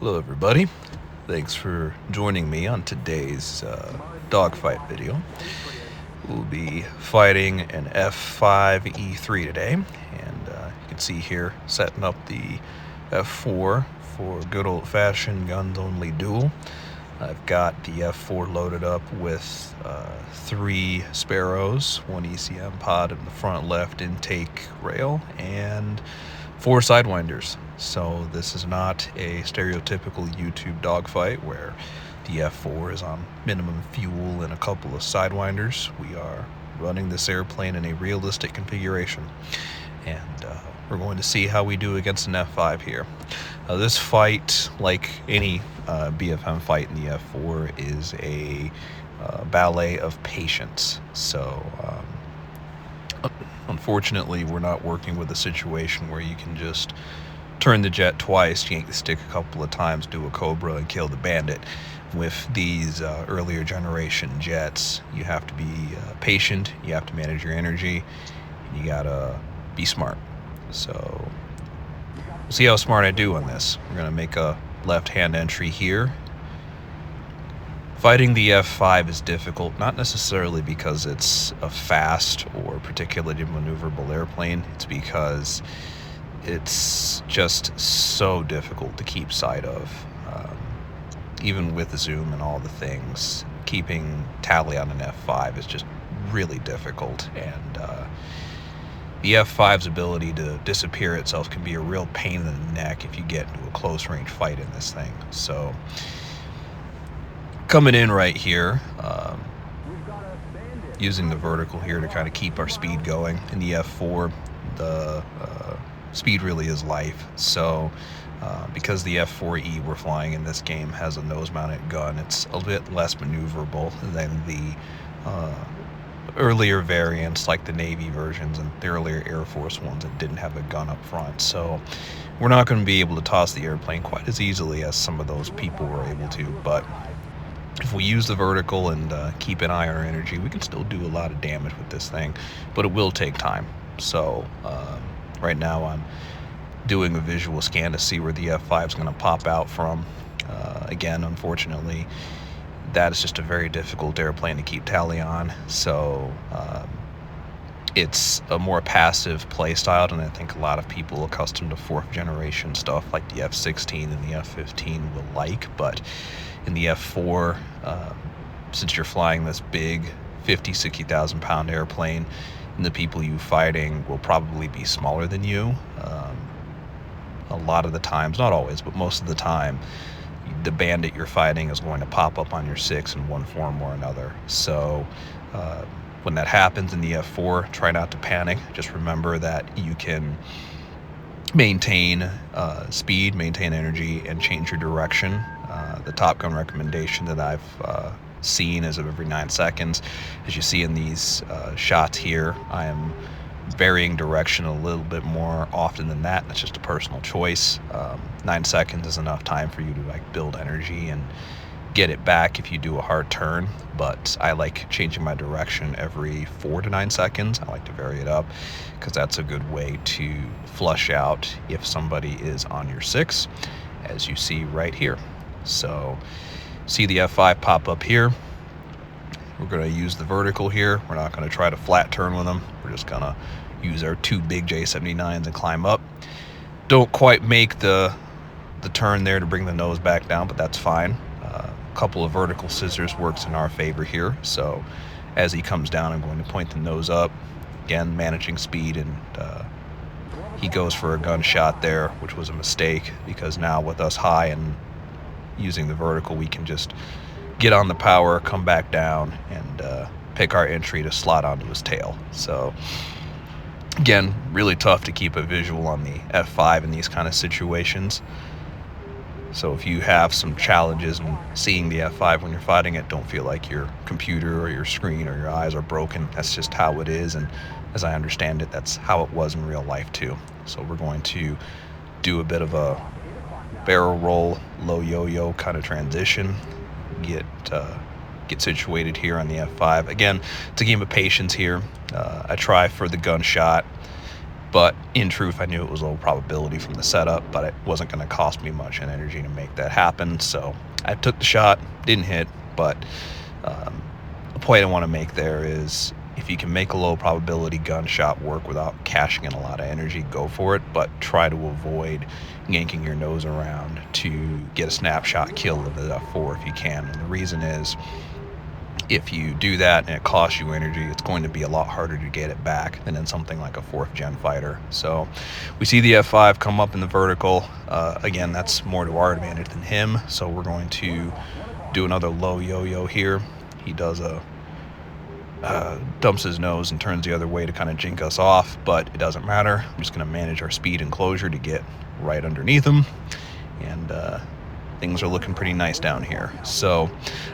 Hello everybody, thanks for joining me on today's dogfight video. We'll be fighting an F-5E3 today, and you can see here setting up the F-4 for good old-fashioned guns-only duel. I've got the F-4 loaded up with 3 Sparrows, 1 ECM pod in the front left intake rail, and 4 Sidewinders. So this is not a stereotypical YouTube dogfight where the F-4 is on minimum fuel and a couple of Sidewinders. We are running this airplane in a realistic configuration, and we're going to see how we do against an F-5 here. This fight, like any BFM fight in the F-4, is a ballet of patience. So unfortunately, we're not working with a situation where you can just turn the jet twice, yank the stick a couple of times, do a Cobra, and kill the bandit. With these earlier generation jets, you have to be patient, you have to manage your energy, and you gotta be smart. So we'll see how smart I do on this. We're gonna make a left-hand entry here. Fighting the F-5 is difficult, not necessarily because it's a fast or particularly maneuverable airplane. It's because it's just so difficult to keep sight of. Even with the zoom and all the things, keeping tally on an F-5 is just really difficult. And the F-5's ability to disappear itself can be a real pain in the neck if you get into a close range fight in this thing. So coming in right here, using the vertical here to kind of keep our speed going. In the F-4, the speed really is life. So because the F-4E we're flying in this game has a nose-mounted gun, it's a bit less maneuverable than the earlier variants like the Navy versions and the earlier Air Force ones that didn't have a gun up front. So we're not going to be able to toss the airplane quite as easily as some of those people were able to, but if we use the vertical and keep an eye on our energy, we can still do a lot of damage with this thing, but it will take time. So right now I'm doing a visual scan to see where the F-5 is going to pop out from. Again, unfortunately, that is just a very difficult airplane to keep tally on. So it's a more passive play style than I think a lot of people accustomed to 4th generation stuff like the F-16 and the F-15 will like. But in the F-4, since you're flying this big 50, 60,000 pound airplane, and the people you fighting will probably be smaller than you. A lot of the times, not always, but most of the time, the bandit you're fighting is going to pop up on your 6 in one form or another. So when that happens in the F-4, try not to panic. Just remember that you can maintain speed, maintain energy, and change your direction. The Top Gun recommendation that I've seen is of every 9 seconds. As you see in these shots here, I am varying direction a little bit more often than that. That's just a personal choice. 9 seconds is enough time for you to like build energy and get it back if you do a hard turn, but I like changing my direction every 4 to 9 seconds. I like to vary it up because that's a good way to flush out if somebody is on your 6, as you see right here. So see the F-5 pop up here. We're going to use the vertical here. We're not going to try to flat turn with them. We're just going to use our 2 big J79s and climb up. Don't quite make the turn there to bring the nose back down, but that's fine. A couple of vertical scissors works in our favor here. So as he comes down, I'm going to point the nose up. Again, managing speed, and he goes for a gunshot there, which was a mistake because now with us high and using the vertical, we can just get on the power, come back down, and pick our entry to slot onto his tail. So again, really tough to keep a visual on the F-5 in these kind of situations. So if you have some challenges in seeing the F-5 when you're fighting it, don't feel like your computer or your screen or your eyes are broken. That's just how it is, and as I understand it, that's how it was in real life too. So we're going to do a bit of a barrel roll, low yo-yo kind of transition, get situated here on the F-5. Again, it's a game of patience here. I try for the gunshot, But in truth, I knew it was low probability from the setup, but it wasn't going to cost me much in energy to make that happen. So I took the shot, didn't hit, but the point I want to make there is if you can make a low probability gunshot work without cashing in a lot of energy, go for it, but try to avoid yanking your nose around to get a snapshot kill of the F4 if you can. And the reason is, if you do that and it costs you energy, it's going to be a lot harder to get it back than in something like a 4th gen fighter. So we see the F5 come up in the vertical. Again, that's more to our advantage than him. So we're going to do another low yo-yo here. He does a dumps his nose and turns the other way to kind of jink us off, but it doesn't matter. I'm just going to manage our speed and closure to get right underneath him, and things are looking pretty nice down here. So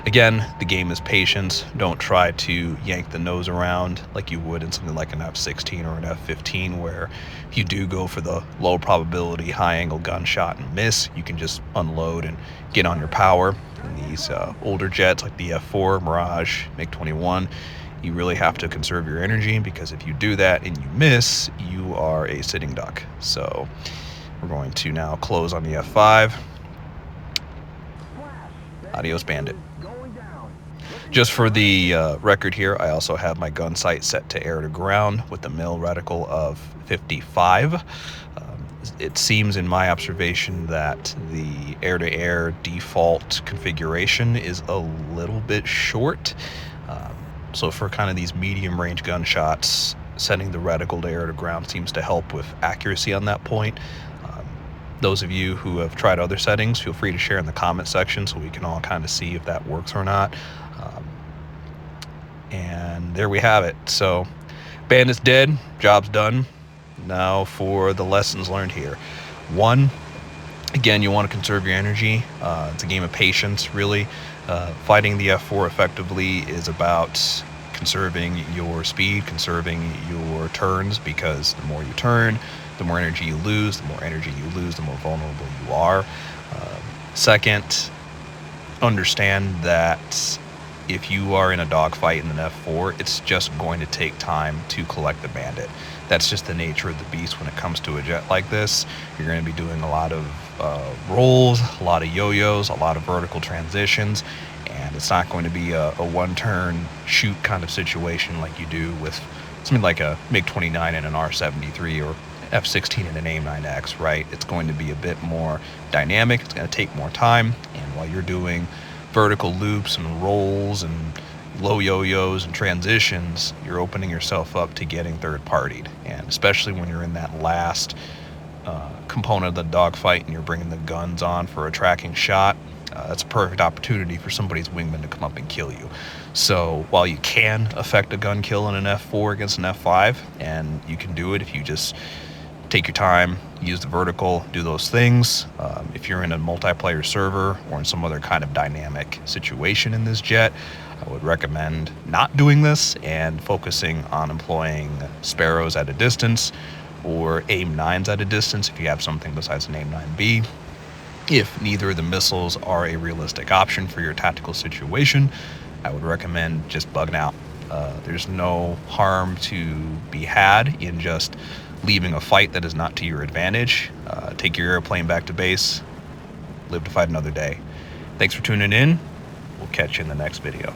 again, the game is patience. Don't try to yank the nose around like you would in something like an F-16 or an F-15, where if you do go for the low probability high angle gunshot and miss, you can just unload and get on your power. In these older jets like the F4, Mirage, MiG-21, you really have to conserve your energy, because if you do that and you miss, you are a sitting duck. So we're going to now close on the F5. Adios, Bandit. Just for the record here, I also have my gun sight set to air to ground with the mil reticle of 55. It seems in my observation that the air-to-air default configuration is a little bit short. So for kind of these medium range gunshots, setting the reticle to air to ground seems to help with accuracy on that point. Those of you who have tried other settings, feel free to share in the comment section so we can all kind of see if that works or not. And there we have it. So Bandit's dead, job's done. Now for the lessons learned here. 1, again, you want to conserve your energy. It's a game of patience, really. Fighting the F4 effectively is about conserving your speed, conserving your turns, because the more you turn, the more energy you lose. The more energy you lose, the more vulnerable you are. Second, understand that if you are in a dogfight in an F4, it's just going to take time to collect the bandit. That's just the nature of the beast when it comes to a jet like this. You're going to be doing a lot of rolls, a lot of yo-yos, a lot of vertical transitions, and it's not going to be a one-turn shoot kind of situation like you do with something like a MiG-29 and an R-73 or F-16 and an AIM-9X, right? It's going to be a bit more dynamic. It's going to take more time, and while you're doing vertical loops and rolls and low yo-yos and transitions, you're opening yourself up to getting third-partied. And especially when you're in that last component of the dogfight and you're bringing the guns on for a tracking shot, that's a perfect opportunity for somebody's wingman to come up and kill you. So while you can affect a gun kill in an F4 against an F5, and you can do it if you just take your time, use the vertical, do those things. If you're in a multiplayer server or in some other kind of dynamic situation in this jet, I would recommend not doing this and focusing on employing Sparrows at a distance or AIM-9s at a distance if you have something besides an AIM-9B. If neither of the missiles are a realistic option for your tactical situation, I would recommend just bugging out. There's no harm to be had in just leaving a fight that is not to your advantage. Take your airplane back to base, live to fight another day. Thanks for tuning in. We'll catch you in the next video.